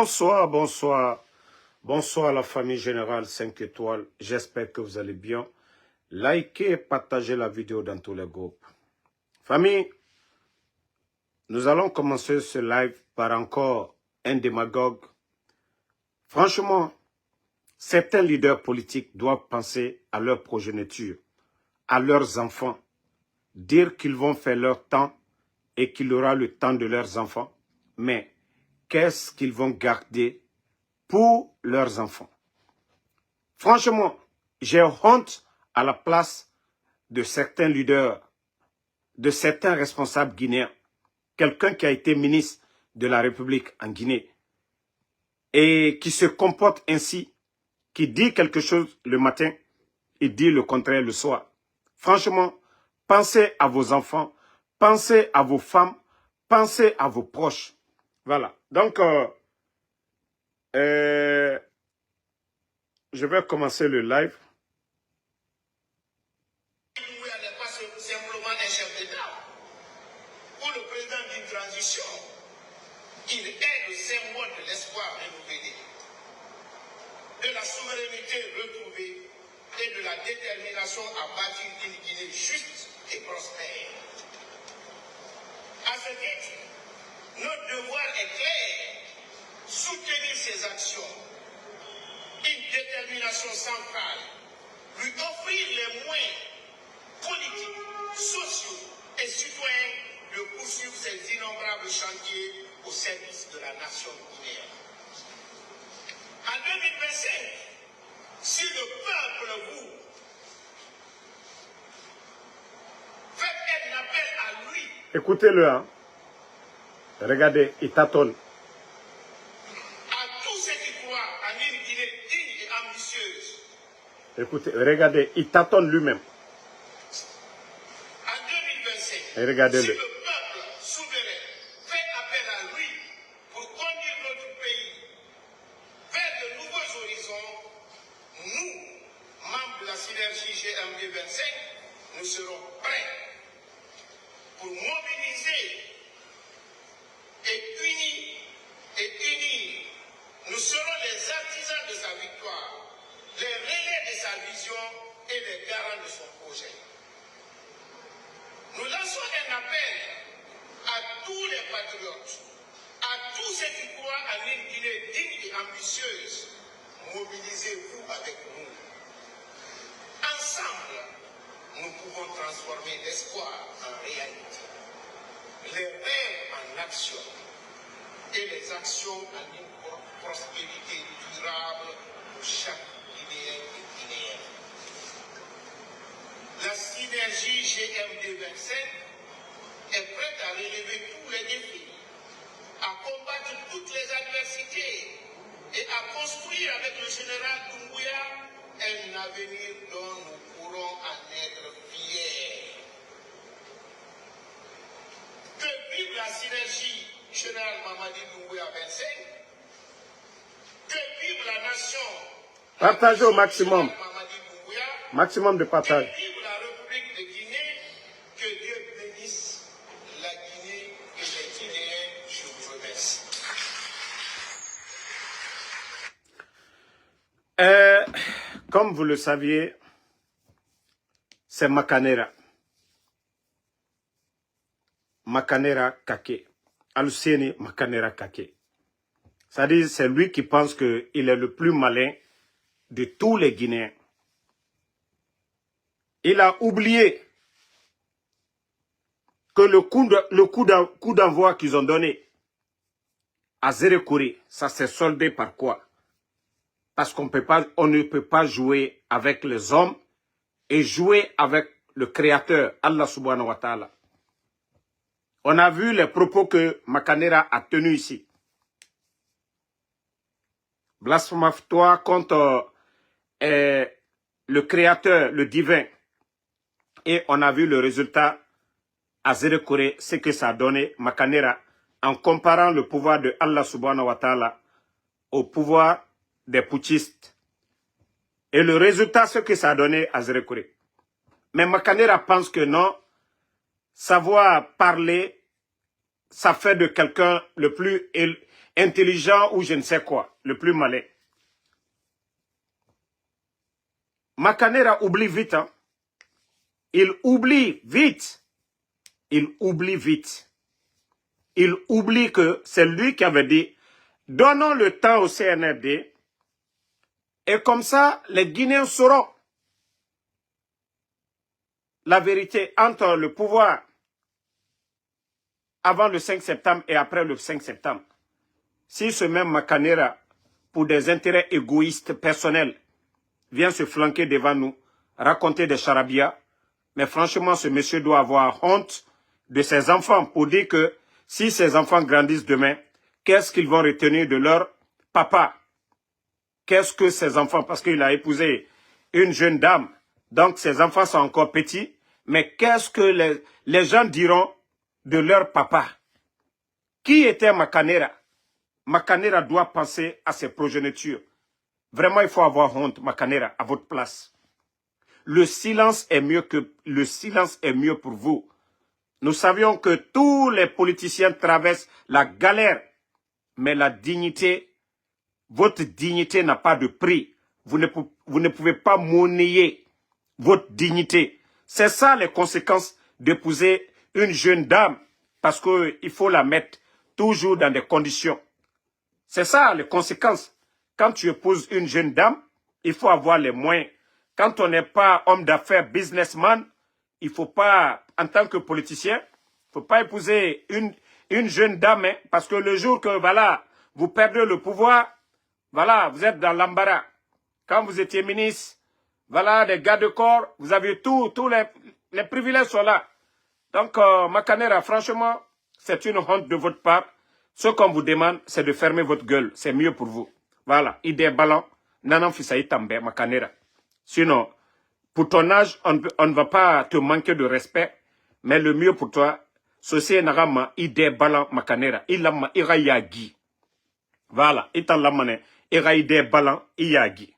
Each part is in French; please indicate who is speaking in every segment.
Speaker 1: Bonsoir, bonsoir. Bonsoir à la famille générale 5 étoiles. J'espère que vous allez bien. Likez, partagez la vidéo dans tous les groupes. Famille, nous allons commencer ce live par encore un démagogue. Franchement, certains leaders politiques doivent penser à leur progéniture, à leurs enfants, dire qu'ils vont faire leur temps et qu'il y aura le temps de leurs enfants. Mais qu'est-ce qu'ils vont garder pour leurs enfants? Franchement, j'ai honte à la place de certains leaders, de certains responsables guinéens. Quelqu'un qui a été ministre de la République en Guinée et qui se comporte ainsi, qui dit quelque chose le matin et dit le contraire le soir. Franchement, pensez à vos enfants, pensez à vos femmes, pensez à vos proches. Voilà. Donc, je vais commencer le live.
Speaker 2: Doumbouya n'est pas simplement un chef d'État. Pour le président d'une transition, il est le symbole de l'espoir renouvelé, de la souveraineté retrouvée et de la détermination à bâtir une Guinée juste et prospère. À ce titre, notre devoir est clair: soutenir ses actions, une détermination centrale, lui offrir les moyens politiques, sociaux et citoyens de poursuivre ces innombrables chantiers au service de la nation guinéenne. En 2025, si le peuple vous fait un appel à lui,
Speaker 1: Écoutez-le, hein. Regardez, il tâtonne.
Speaker 2: à tous ceux qui croient en une Guinée digne et ambitieuse,
Speaker 1: Écoutez, regardez, il tâtonne lui-même.
Speaker 2: en 2025,
Speaker 1: Et regardez-le.
Speaker 2: si le peuple souverain fait appel à lui pour conduire notre pays vers de nouveaux horizons, nous, membres de la synergie GMD 25, nous serons prêts pour mobiliser et unir. Nous serons les artisans de sa victoire, les relais de sa vision et les garants de son projet. Nous lançons un appel à tous les patriotes, à tous ceux qui croient en une Guinée digne et ambitieuse. Mobilisez-vous avec nous. Ensemble, nous pouvons transformer l'espoir en réalité, les rêves en action et les actions en une prospérité durable pour chaque Guinéen et Guinéenne. La synergie GMD 25 est prête à relever tous les défis, à combattre toutes les adversités et à construire avec le général Doumbouya un avenir dont nous pourrons en être fiers. Que vive la synergie générale Mamadi Doumbouya 25, que vive la nation.
Speaker 1: Partagez au maximum.
Speaker 2: Mamadi Doumbouya,
Speaker 1: Maximum de partage.
Speaker 2: que vive la République de Guinée, que Dieu bénisse la Guinée et les Guinéens. Je vous remercie.
Speaker 1: Comme vous le saviez, c'est Makanera. Makanera Kake. Aluseni Makanera Kake. C'est-à-dire, c'est lui qui pense qu'il est le plus malin de tous les Guinéens. Il a oublié que le coup d'envoi qu'ils ont donné à Zérekouré, ça s'est soldé par quoi? Parce qu'on ne peut pas jouer avec les hommes et jouer avec le Créateur, Allah subhanahu wa ta'ala. On a vu les propos que Makanera a tenus ici. Blasphématoire contre le Créateur, le divin. Et on a vu le résultat à Zérekouré, ce que ça a donné, Makanera, en comparant le pouvoir de Allah subhanahu wa ta'ala au pouvoir des putschistes. Et le résultat, ce que ça a donné à Zérekouré. Mais Makanera pense que non, savoir parler, ça fait de quelqu'un le plus intelligent ou je ne sais quoi, le plus malin. Makanera oublie vite. Hein. Il oublie vite. Il oublie vite. Il oublie que c'est lui qui avait dit « Donnons le temps au CNRD et comme ça, les Guinéens sauront la vérité entre le pouvoir avant le 5 septembre et après le 5 septembre. » Si ce même Makanera, pour des intérêts égoïstes personnels, vient se flanquer devant nous, raconter des charabias, mais franchement, ce monsieur doit avoir honte de ses enfants pour dire que si ses enfants grandissent demain, qu'est-ce qu'ils vont retenir de leur papa? Qu'est-ce que ses enfants, parce qu'il a épousé une jeune dame, donc ses enfants sont encore petits, mais qu'est-ce que les gens diront de leur papa? Qui était Makanera? Makanera doit penser à ses progénitures. Vraiment, il faut avoir honte, Makanera, à votre place. Le silence est mieux pour vous. Nous savions que tous les politiciens traversent la galère, mais la dignité, votre dignité n'a pas de prix. Vous ne pouvez pas monnayer votre dignité. C'est ça les conséquences d'épouser une jeune dame, parce qu'il faut la mettre toujours dans des conditions. C'est ça les conséquences. Quand tu épouses une jeune dame, il faut avoir les moyens. Quand on n'est pas homme d'affaires, businessman, il ne faut pas, en tant que politicien, il ne faut pas épouser une jeune dame, hein, parce que le jour que, voilà, vous perdez le pouvoir, voilà, vous êtes dans l'embarras. Quand vous étiez ministre, voilà, des gardes de corps, vous avez tous les privilèges sont là. Donc, Makanera, franchement, c'est une honte de votre part. Ce qu'on vous demande, c'est de fermer votre gueule. C'est mieux pour vous. Voilà, idée ballon, nanan fisaï tambe, Makanera. Sinon, pour ton âge, on ne va pas te manquer de respect, mais le mieux pour toi, c'est narama idée ballon, Makanera. Ilama irayagi. Voilà, italamane idée ballon, iyagi.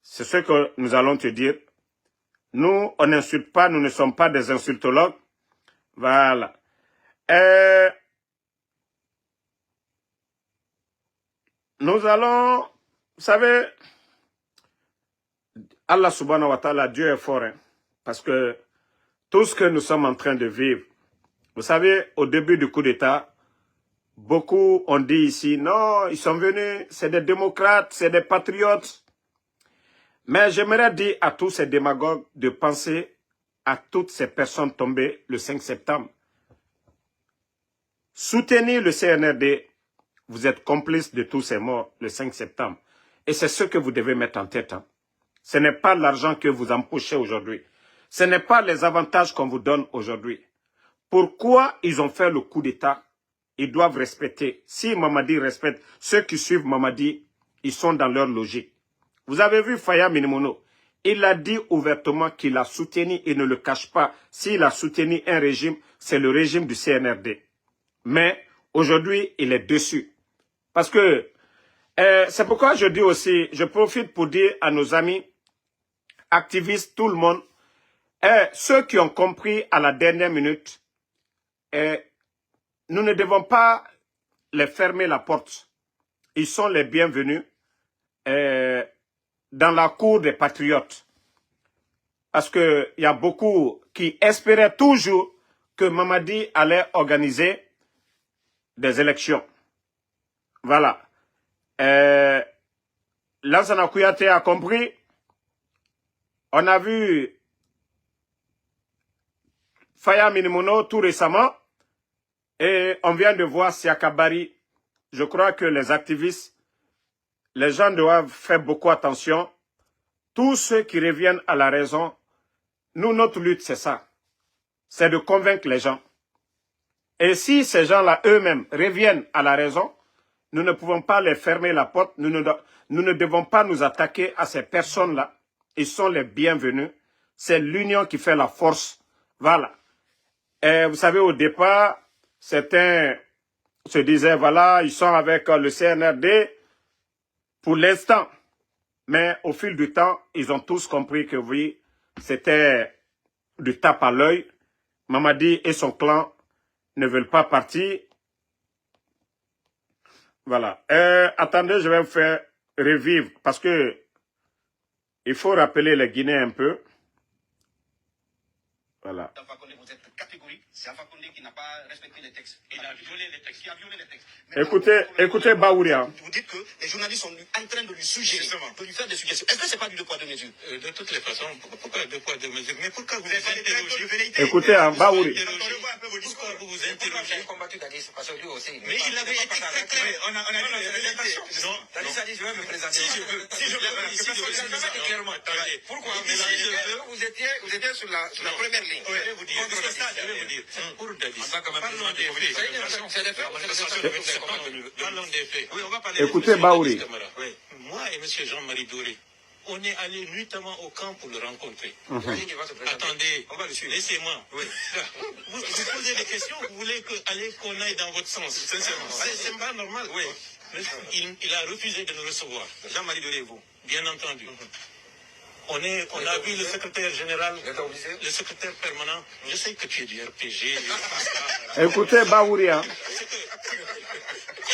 Speaker 1: C'est ce que nous allons te dire. Nous, on n'insulte pas, nous ne sommes pas des insultologues. Voilà. Nous allons, vous savez, Allah subhanahu wa ta'ala, Dieu est fort, hein, parce que tout ce que nous sommes en train de vivre, vous savez, au début du coup d'État, beaucoup ont dit ici, non, ils sont venus, c'est des démocrates, c'est des patriotes. Mais j'aimerais dire à tous ces démagogues de penser à toutes ces personnes tombées le 5 septembre. Soutenir le CNRD, vous êtes complice de tous ces morts le 5 septembre. Et c'est ce que vous devez mettre en tête. Hein. Ce n'est pas l'argent que vous empochez aujourd'hui. Ce n'est pas les avantages qu'on vous donne aujourd'hui. Pourquoi ils ont fait le coup d'État? Ils doivent respecter. Si Mamadi respecte, ceux qui suivent Mamadi, ils sont dans leur logique. Vous avez vu Faya Minimono. Il a dit ouvertement qu'il a soutenu, il ne le cache pas. S'il a soutenu un régime, c'est le régime du CNRD. Mais aujourd'hui, il est dessus. Parce que c'est pourquoi je dis aussi, je profite pour dire à nos amis, activistes, tout le monde, ceux qui ont compris à la dernière minute, nous ne devons pas les fermer la porte. Ils sont les bienvenus dans la cour des patriotes. Parce qu'il y a beaucoup qui espéraient toujours que Mamadi allait organiser des élections. Voilà. Lansana Kouyaté a compris. On a vu Faya Minimono tout récemment. Et on vient de voir Siakabari. Je crois que les activistes, les gens doivent faire beaucoup attention. Tous ceux qui reviennent à la raison, nous, notre lutte, c'est ça. C'est de convaincre les gens. Et si ces gens-là eux-mêmes reviennent à la raison, nous ne pouvons pas les fermer la porte. Nous ne devons pas nous attaquer à ces personnes-là. Ils sont les bienvenus. C'est l'union qui fait la force. Voilà. Et vous savez, au départ, certains se disaient, voilà, ils sont avec le CNRD pour l'instant. Mais au fil du temps, ils ont tous compris que oui, c'était du tape à l'œil. Mamadi et son clan ne veulent pas partir. Voilà. Attendez, je vais vous faire revivre parce que il faut rappeler les Guinéens un peu. Voilà.
Speaker 2: Vous êtes catégorique. C'est Alpha Condé qui n'a pas respecté les textes. Il a violé les textes. Qui a violé les textes.
Speaker 1: Écoutez Baouria.
Speaker 2: Vous dites que les journalistes sont en train de lui suggérer, de lui faire des suggestions. Est-ce que c'est pas du deux poids deux mesures?
Speaker 3: De toutes les façons, pourquoi deux poids deux mesures? Mais pourquoi vous vous interrogez?
Speaker 1: Écoutez, Baouri.
Speaker 3: Pourquoi vous vous interrogez?
Speaker 2: Combattu Dadis, parce que lui aussi.
Speaker 3: Mais il avait été très clair.
Speaker 2: On a dit les intentions.
Speaker 3: Non,
Speaker 2: Dadis a dit, je vais me présenter.
Speaker 3: Si je veux clairement, attendez.
Speaker 2: Pourquoi? Vous étiez sur la première ligne.
Speaker 3: Je vais vous dire. Pour Dadis, parlons des faits.
Speaker 2: C'est des faits.
Speaker 3: Parlons des faits.
Speaker 2: Oui, on va parler.
Speaker 1: Écoutez Baouri.
Speaker 3: Moi et M. Jean-Marie Doré, on est allé nuitamment au camp pour le rencontrer. Attendez,
Speaker 2: on va le suivre.
Speaker 3: laissez-moi. Oui. Vous posez des questions, vous voulez qu'on aille dans votre sens. Sincèrement. C'est pas normal.
Speaker 2: Oui.
Speaker 3: Il a refusé de nous recevoir.
Speaker 2: Jean-Marie Doré et vous.
Speaker 3: Bien entendu. On a vu le secrétaire général, le secrétaire permanent. Je sais que tu es du RPG.
Speaker 1: Écoutez Baouri. Hein.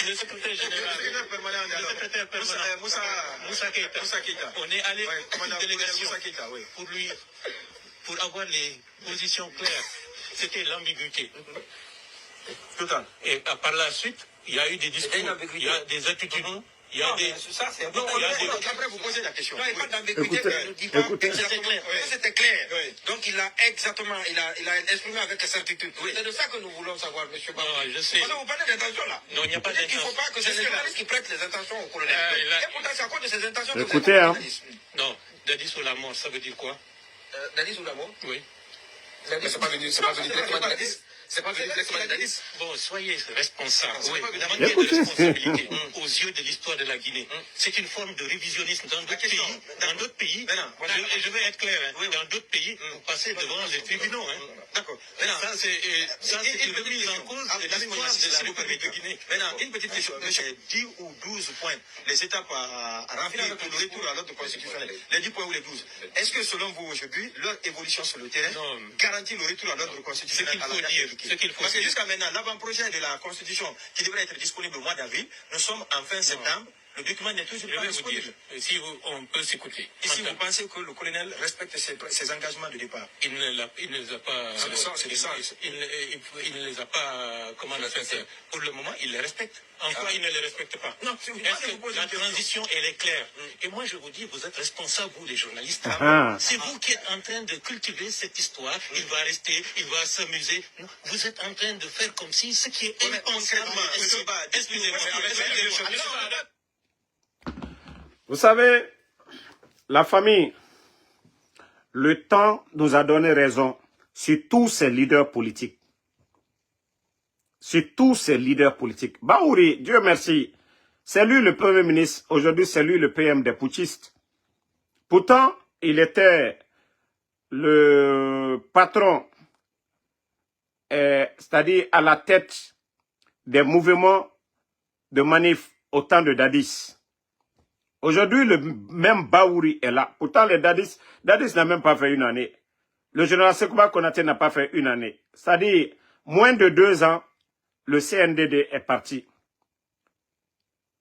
Speaker 3: Le secrétaire général, le secrétaire permanent, Moussa Keita. On est allé pour une délégation pour avoir les positions claires. C'était l'ambiguïté.
Speaker 2: Total.
Speaker 3: Et par la suite, il y a eu des discours, il y a des attitudes. Il y a des...
Speaker 2: Ça, c'est bon. Après, vous posez la question. Non, il n'y a pas d'ambiguïté.
Speaker 1: Écoutez.
Speaker 2: C'était clair. C'était clair. Donc, il a exactement, il a exprimé avec certitude. C'est de ça que nous voulons savoir, monsieur Barou.
Speaker 3: Non, je sais.
Speaker 2: Vous parlez d'intention, là.
Speaker 3: Non, il n'y a pas
Speaker 2: d'intention. Il ne faut pas que c'est les journalistes qui prêtent les intentions au colonel. Et pourtant, c'est à cause de ces intentions que vous
Speaker 1: Écoutez, hein.
Speaker 3: Non, Dadis ou la mort, ça veut dire quoi?
Speaker 2: Dadis ou la mort?
Speaker 3: Oui.
Speaker 2: Dadis, c'est pas venu directement de Dadis. C'est pas venu directement de Dadis.
Speaker 3: Bon, soyez responsable.
Speaker 2: Oui.
Speaker 3: Demandez de responsabilité aux yeux de l'histoire de la Guinée. C'est une forme de révisionnisme dans d'autres pays. Dans d'autres pays, et je vais être clair, dans d'autres pays, vous passez devant les tribunaux.
Speaker 2: D'accord.
Speaker 3: Ça, c'est une remise en cause de l'histoire de la République de Guinée.
Speaker 2: Maintenant, une petite question. Monsieur, 10 ou 12 points, les étapes à remplir pour le retour à l'ordre constitutionnel. Les 10 points ou les 12. Est-ce que selon vous aujourd'hui, leur évolution sur le terrain garantit le retour à l'ordre constitutionnel à la Parce que jusqu'à maintenant, l'avant-projet de la Constitution qui devrait être disponible au mois d'avril, nous sommes en fin septembre. Le document n'est toujours pas disponible.
Speaker 3: Si on peut s'écouter.
Speaker 2: Et si vous pensez que le colonel respecte ses engagements de départ?
Speaker 3: Il ne les a pas...
Speaker 2: C'est de ça.
Speaker 3: Il ne les a pas... Comment on appelle ça? Pour le moment, il les respecte. En quoi il ne les respecte pas?
Speaker 2: Non,
Speaker 3: la transition, elle est claire. Et moi, je vous dis, vous êtes responsables, vous, les journalistes. C'est vous qui êtes en train de cultiver cette histoire. Il va rester, il va s'amuser. Vous êtes en train de faire comme si ce qui est impensable... Excusez-moi.
Speaker 1: Vous savez, la famille, le temps nous a donné raison sur tous ces leaders politiques. Sur tous ces leaders politiques. Baouri, Dieu merci, c'est lui le Premier ministre. Aujourd'hui, c'est lui le PM des putschistes. Pourtant, il était le patron, c'est-à-dire à la tête des mouvements de manif au temps de Dadis. Aujourd'hui, le même Baouri est là. Pourtant, les Dadis n'a même pas fait une année. Le général Sekouba Konaté n'a pas fait une année. C'est-à-dire, moins de 2 ans, le CNDD est parti.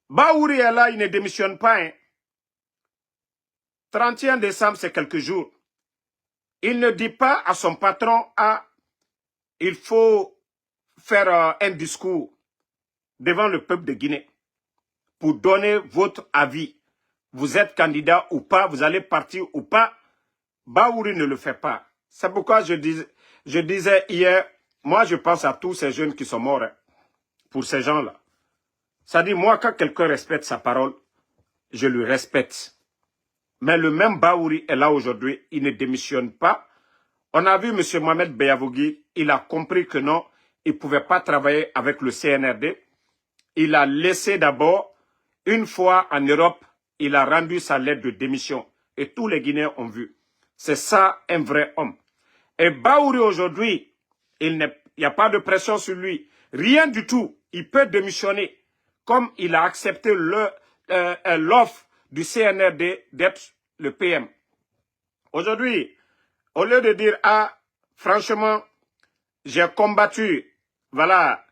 Speaker 1: Baouri est là, il ne démissionne pas. 31 décembre, c'est quelques jours. Il ne dit pas à son patron, il faut faire un discours devant le peuple de Guinée pour donner votre avis. Vous êtes candidat ou pas, vous allez partir ou pas. Baouri ne le fait pas. C'est pourquoi je disais hier, moi je pense à tous ces jeunes qui sont morts pour ces gens-là. Ça dit, moi quand quelqu'un respecte sa parole, je le respecte. Mais le même Baouri est là aujourd'hui, il ne démissionne pas. On a vu M. Mohamed Beyavogui, il a compris que non, il ne pouvait pas travailler avec le CNRD. Il a laissé d'abord, une fois en Europe, il a rendu sa lettre de démission. Et tous les Guinéens ont vu. C'est ça un vrai homme. Et Baouri aujourd'hui, il n'y a pas de pression sur lui. Rien du tout. Il peut démissionner. Comme il a accepté l'offre du CNRD d'être le PM. Aujourd'hui, au lieu de dire, franchement, j'ai combattu, voilà,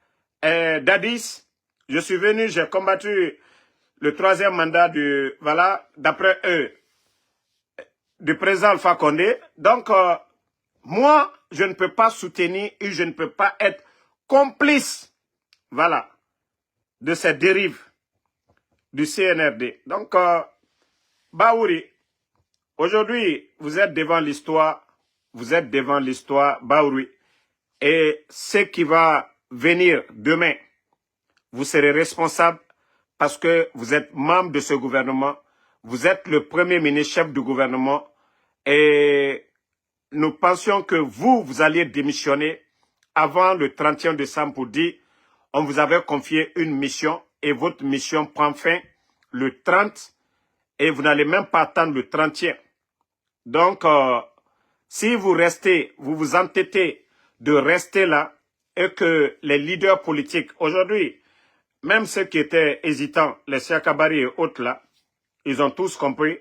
Speaker 1: Dadis, Je suis venu, j'ai combattu le 3e mandat du, voilà, d'après eux, du président Alpha Condé. Donc, moi, je ne peux pas soutenir et je ne peux pas être complice, voilà, de cette dérive du CNRD. Donc, Baouri, aujourd'hui, vous êtes devant l'histoire, Baouri, et ce qui va venir demain, vous serez responsable parce que vous êtes membre de ce gouvernement, vous êtes le premier ministre chef du gouvernement et nous pensions que vous alliez démissionner avant le 31 décembre pour dire on vous avait confié une mission et votre mission prend fin le 30 et vous n'allez même pas attendre le 30e. Donc, si vous restez, vous vous entêtez de rester là et que les leaders politiques, aujourd'hui, même ceux qui étaient hésitants, les Siakabari et autres là, ils ont tous compris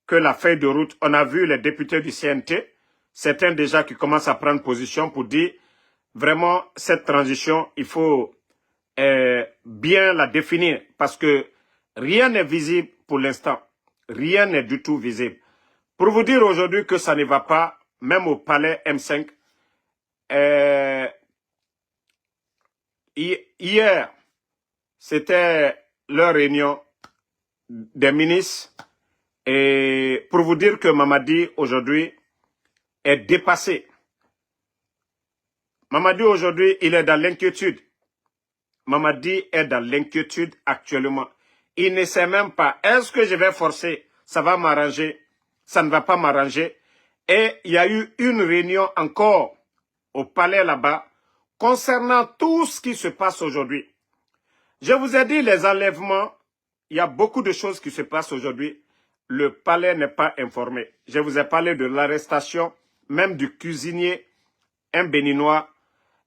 Speaker 1: que la feuille de route, on a vu les députés du CNT, certains déjà qui commencent à prendre position pour dire vraiment cette transition, il faut bien la définir parce que rien n'est visible pour l'instant. Rien n'est du tout visible. Pour vous dire aujourd'hui que ça ne va pas, même au palais M5, hier, c'était leur réunion des ministres et pour vous dire que Mamadi aujourd'hui est dépassé. Mamadi aujourd'hui, il est dans l'inquiétude. Mamadi est dans l'inquiétude actuellement. Il ne sait même pas, est-ce que je vais forcer, ça va m'arranger, ça ne va pas m'arranger. Et il y a eu une réunion encore au palais là-bas concernant tout ce qui se passe aujourd'hui. Je vous ai dit les enlèvements, il y a beaucoup de choses qui se passent aujourd'hui. Le palais n'est pas informé. Je vous ai parlé de l'arrestation même du cuisinier, un béninois,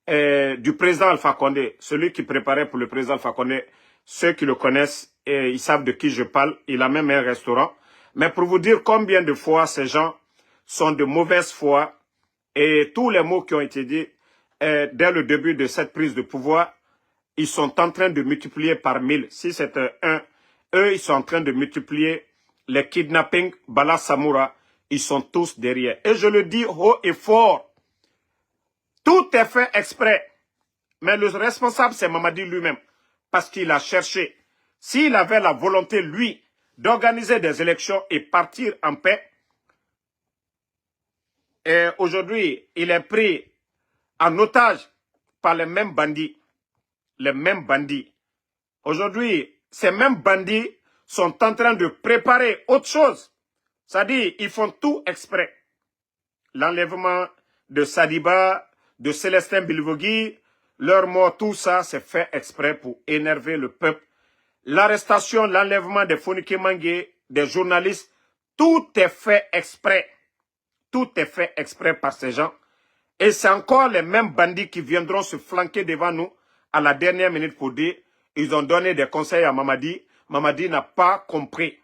Speaker 1: du président Alpha Condé, celui qui préparait pour le président Alpha Condé. Ceux qui le connaissent, ils savent de qui je parle. Il a même un restaurant. Mais pour vous dire combien de fois ces gens sont de mauvaise foi et tous les mots qui ont été dits dès le début de cette prise de pouvoir, ils sont en train de multiplier par 1000. Si c'est eux, ils sont en train de multiplier les kidnappings, Bala Samoura, ils sont tous derrière. Et je le dis haut et fort, tout est fait exprès. Mais le responsable, c'est Mamadi lui-même, parce qu'il a cherché. S'il avait la volonté, lui, d'organiser des élections et partir en paix, et aujourd'hui, il est pris en otage par les mêmes bandits. Les mêmes bandits. Aujourd'hui, ces mêmes bandits sont en train de préparer autre chose. C'est-à-dire, ils font tout exprès. L'enlèvement de Sadiba, de Célestin Bilvogui, leur mort, tout ça, c'est fait exprès pour énerver le peuple. L'arrestation, l'enlèvement des Fonike Mangue, des journalistes, tout est fait exprès. Tout est fait exprès par ces gens. Et c'est encore les mêmes bandits qui viendront se flanquer devant nous à la dernière minute pour dire, ils ont donné des conseils à Mamadi. Mamadi n'a pas compris.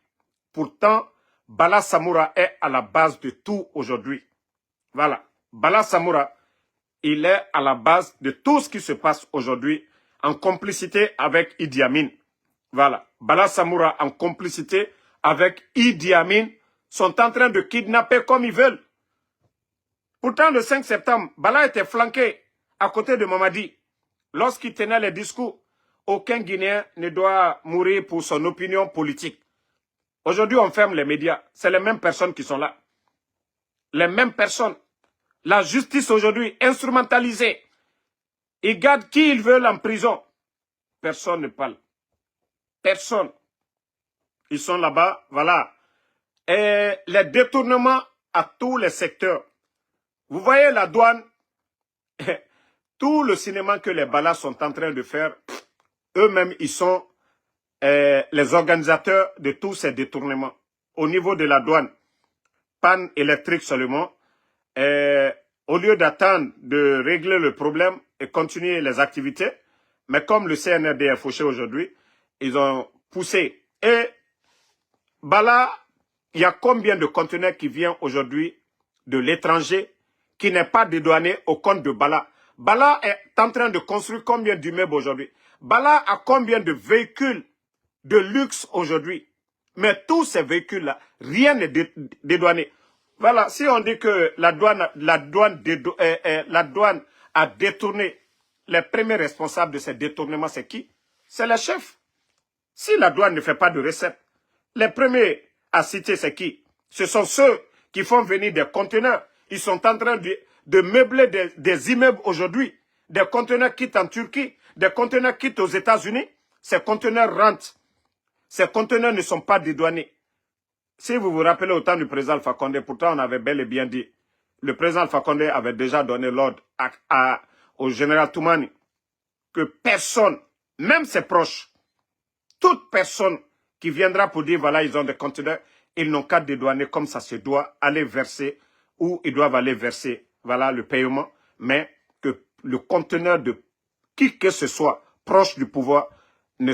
Speaker 1: Pourtant, Bala Samoura est à la base de tout aujourd'hui. Voilà. Bala Samoura, il est à la base de tout ce qui se passe aujourd'hui en complicité avec Idi Amin. Voilà. Bala Samoura en complicité avec Idi Amin sont en train de kidnapper comme ils veulent. Pourtant, le 5 septembre, Bala était flanqué à côté de Mamadi. Lorsqu'il tenait les discours, aucun Guinéen ne doit mourir pour son opinion politique. Aujourd'hui, on ferme les médias. C'est les mêmes personnes qui sont là. Les mêmes personnes. La justice aujourd'hui, instrumentalisée. Ils gardent qui ils veulent en prison. Personne ne parle. Personne. Ils sont là-bas, voilà. Et les détournements à tous les secteurs. Vous voyez la douane, tout le cinéma que les Balas sont en train de faire, eux-mêmes, ils sont les organisateurs de tous ces détournements. Au niveau de la douane, panne électrique seulement, au lieu d'attendre de régler le problème et continuer les activités, mais comme le CNRD est fauché aujourd'hui, ils ont poussé. Et Bala, il y a combien de conteneurs qui viennent aujourd'hui de l'étranger qui n'est pas dédouané au compte de Bala? Bala est en train de construire combien d'immeubles aujourd'hui? Bala a combien de véhicules de luxe aujourd'hui? Mais tous ces véhicules-là, rien n'est dédouané. Voilà, si on dit que la douane a détourné, les premiers responsables de ces détournements, c'est qui? C'est les chefs. Si la douane ne fait pas de recettes, les premiers à citer, c'est qui? Ce sont ceux qui font venir des conteneurs. Ils sont en train de meubler des immeubles aujourd'hui. Des conteneurs quittent en Turquie, des conteneurs quittent aux États-Unis. Ces conteneurs rentrent. Ces conteneurs ne sont pas dédouanés. Si vous vous rappelez au temps du président Alpha Condé, pourtant on avait bel et bien dit, le président Alpha Condé avait déjà donné l'ordre au général Toumani que personne, même ses proches, toute personne qui viendra pour dire voilà ils ont des conteneurs, ils n'ont qu'à dédouaner comme ça se doit, aller verser où ils doivent aller verser voilà le paiement, mais que le conteneur de qui que ce soit proche du pouvoir ne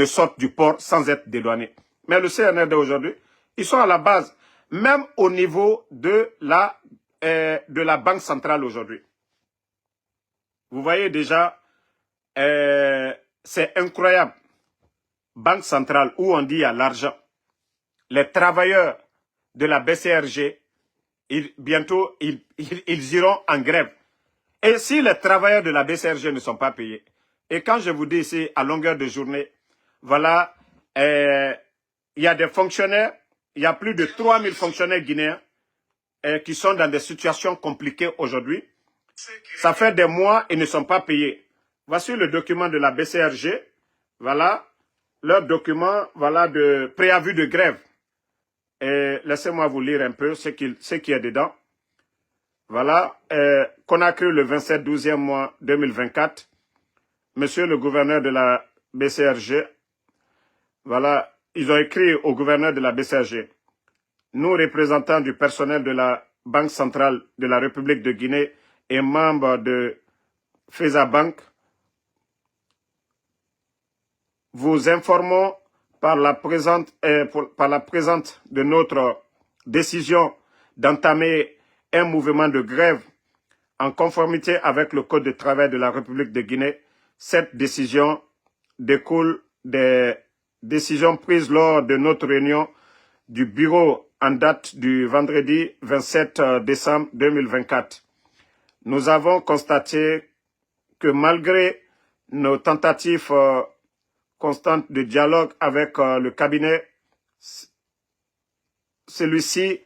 Speaker 1: sorte du port sans être dédouané. Mais le CNRD aujourd'hui, ils sont à la base, même au niveau de la Banque centrale aujourd'hui. Vous voyez déjà, c'est incroyable. Banque centrale, où on dit il y a l'argent. Les travailleurs de la BCRG, bientôt, ils iront en grève. Et si les travailleurs de la BCRG ne sont pas payés, et quand je vous dis ici, à longueur de journée, voilà, il y a des fonctionnaires, il y a plus de 3000 fonctionnaires guinéens qui sont dans des situations compliquées aujourd'hui. Ça fait des mois, ils ne sont pas payés. Voici le document de la BCRG. Voilà, leur document voilà, de préavis de grève. Et laissez-moi vous lire un peu ce qui est dedans. Voilà, Conakry le 27 12e mois 2024. Monsieur le gouverneur de la BCRG, voilà, ils ont écrit au gouverneur de la BCRG. Nous, représentants du personnel de la Banque centrale de la République de Guinée et membres de FESA Bank, vous informons par la présente de notre décision d'entamer un mouvement de grève en conformité avec le Code de travail de la République de Guinée. Cette décision découle des décisions prises lors de notre réunion du bureau en date du vendredi 27 décembre 2024. Nous avons constaté que malgré nos tentatives constantes de dialogue avec le cabinet, celui-ci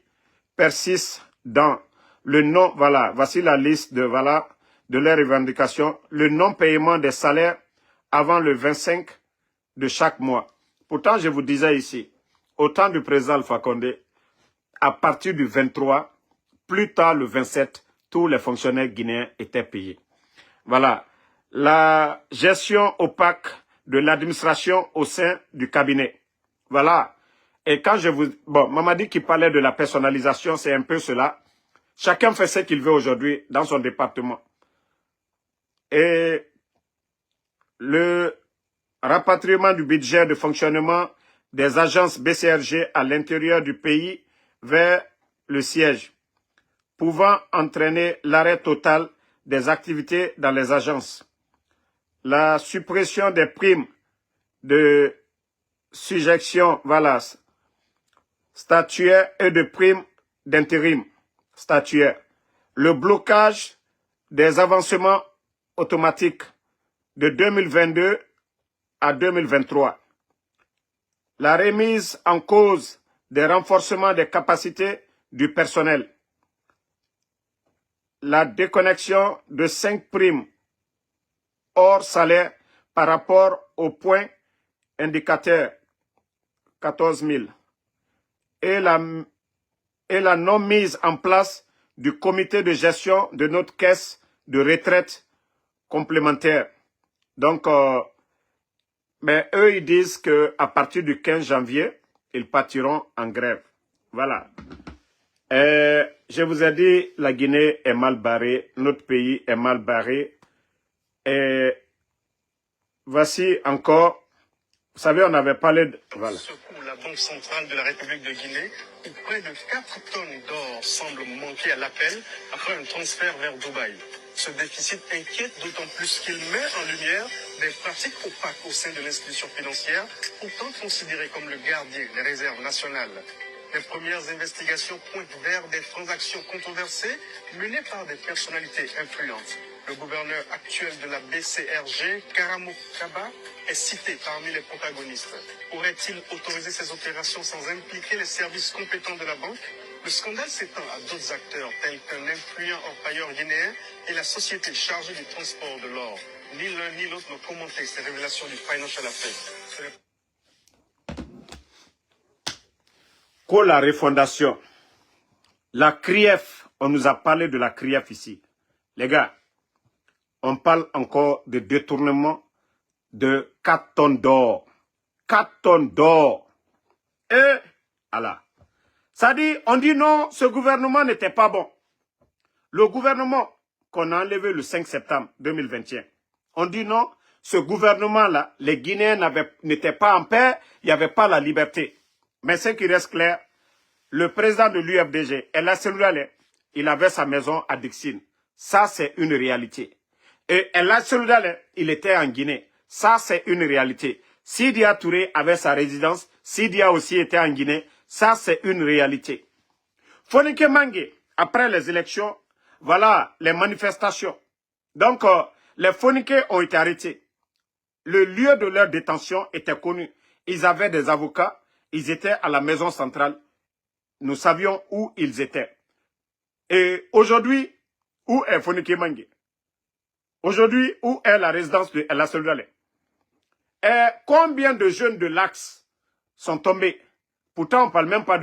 Speaker 1: persiste dans le non, voilà, voici la liste de leurs revendications, le non-paiement des salaires avant le 25 de chaque mois. Pourtant, je vous disais ici, au temps du président Alpha Condé, à partir du 23, plus tard le 27, tous les fonctionnaires guinéens étaient payés. Voilà, la gestion opaque de l'administration au sein du cabinet. Voilà, et quand je vous... Bon, Mamadi qui parlait de la personnalisation, c'est un peu cela. Chacun fait ce qu'il veut aujourd'hui dans son département. Et le rapatriement du budget de fonctionnement des agences BCRG à l'intérieur du pays vers le siège, pouvant entraîner l'arrêt total des activités dans les agences. La suppression des primes de sujétion, voilà, statuaire et de primes d'intérim statuaire. Le blocage des avancements automatiques de 2022 à 2023. La remise en cause des renforcements des capacités du personnel. La déconnexion de 5 primes hors salaire par rapport au point indicateur 14 000. Et la non-mise en place du comité de gestion de notre caisse de retraite complémentaire. Donc, mais eux, ils disent qu'à partir du 15 janvier, ils partiront en grève. Voilà. Je vous ai dit, la Guinée est mal barrée, notre pays est mal barré. Et voici encore, vous savez, on avait parlé de... Voilà.
Speaker 3: Secoue la Banque centrale de la République de Guinée, où près de 4 tonnes d'or semblent manquer à l'appel après un transfert vers Dubaï.
Speaker 4: Ce déficit inquiète d'autant plus qu'il met en lumière des pratiques opaques au sein de l'institution financière, pourtant considérée comme le gardien des réserves nationales. Les premières investigations pointent vers des transactions controversées menées par des personnalités influentes. Le gouverneur actuel de la BCRG, Karamo Kaba, est cité parmi les protagonistes. Aurait-il autorisé ces opérations sans impliquer les services compétents de la banque? Le scandale s'étend à d'autres acteurs tels qu'un influent orpailleur guinéen et la société chargée du transport de l'or. Ni l'un ni l'autre n'ont commenté ces révélations du Financial Affairs.
Speaker 1: Pour la refondation, la CRIEF, on nous a parlé de la CRIEF ici. Les gars, on parle encore de détournement de 4 tonnes d'or. 4 tonnes d'or. Et, voilà. Ça dit, on dit non, ce gouvernement n'était pas bon. Le gouvernement qu'on a enlevé le 5 septembre 2021, on dit non, ce gouvernement-là, les Guinéens n'étaient pas en paix, il n'y avait pas la liberté. Mais ce qui reste clair, le président de l'UFDG, El Seloudalé, il avait sa maison à Dixine. Ça, c'est une réalité. Et El Seloudalé, il était en Guinée. Ça, c'est une réalité. Sidia Touré avait sa résidence. Sidia aussi était en Guinée. Ça, c'est une réalité. Fonike Mangue, après les élections, voilà les manifestations. Donc, les Fonike ont été arrêtés. Le lieu de leur détention était connu. Ils avaient des avocats. Ils étaient à la maison centrale. Nous savions où ils étaient. Et aujourd'hui, où est Fonike Mangue? Aujourd'hui, où est la résidence de El Seloudalé? Et combien de jeunes de l'Axe sont tombés? Pourtant, on ne parle même pas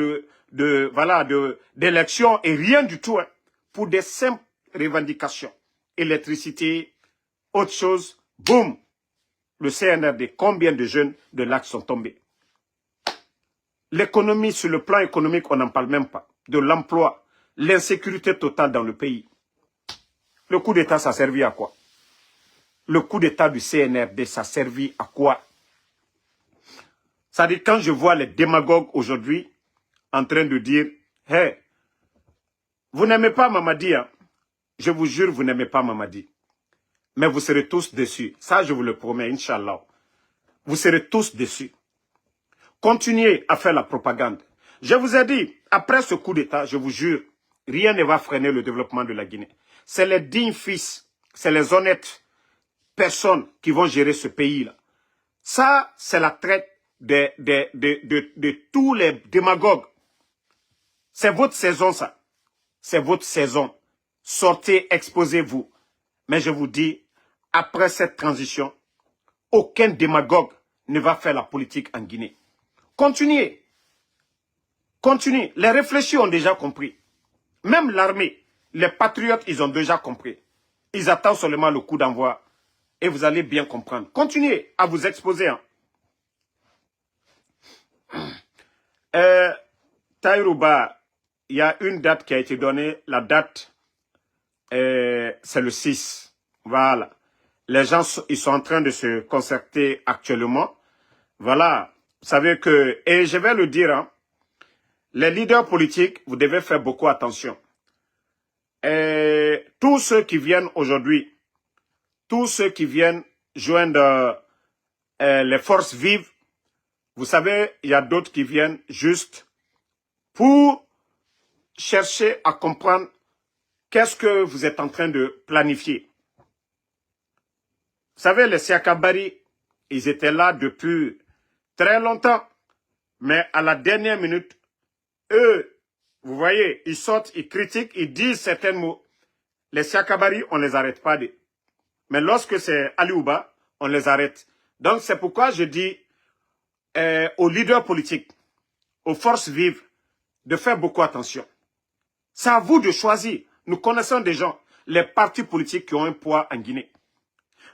Speaker 1: d'élections et rien du tout. Hein, pour des simples revendications. Électricité, autre chose, boum. Le CNRD, combien de jeunes de l'Axe sont tombés? L'économie, sur le plan économique, on n'en parle même pas. De l'emploi, l'insécurité totale dans le pays. Le coup d'État, ça a servi à quoi? Le coup d'État du CNRD, ça a servi à quoi? Ça dit, quand je vois les démagogues aujourd'hui en train de dire, « Hey, vous n'aimez pas Mamadi, hein? Je vous jure, vous n'aimez pas Mamadi. Mais vous serez tous déçus. Ça, je vous le promets, Inch'Allah. Vous serez tous déçus. Continuez à faire la propagande. Je vous ai dit, après ce coup d'État, je vous jure, rien ne va freiner le développement de la Guinée. C'est les dignes fils, c'est les honnêtes personnes qui vont gérer ce pays-là. Ça, c'est la traite de tous les démagogues. C'est votre saison, ça. C'est votre saison. Sortez, exposez-vous. Mais je vous dis, après cette transition, aucun démagogue ne va faire la politique en Guinée. Continuez. Continuez. Les réfléchis ont déjà compris. Même l'armée, les patriotes, ils ont déjà compris. Ils attendent seulement le coup d'envoi. Et vous allez bien comprendre. Continuez à vous exposer. Hein. Taïrouba, il y a une date qui a été donnée. La date, c'est le 6. Voilà. Les gens, ils sont en train de se concerter actuellement. Voilà. Vous savez que, et je vais le dire, hein, les leaders politiques, vous devez faire beaucoup attention. Et tous ceux qui viennent aujourd'hui, tous ceux qui viennent joindre les forces vives, vous savez, il y a d'autres qui viennent juste pour chercher à comprendre qu'est-ce que vous êtes en train de planifier. Vous savez, les Siakabari, ils étaient là depuis très longtemps, mais à la dernière minute, eux, vous voyez, ils sortent, ils critiquent, ils disent certains mots. Les Siakabari, on ne les arrête pas. Mais lorsque c'est Aliouba, on les arrête. Donc c'est pourquoi je dis aux leaders politiques, aux forces vives, de faire beaucoup attention. C'est à vous de choisir. Nous connaissons des gens, les partis politiques qui ont un poids en Guinée.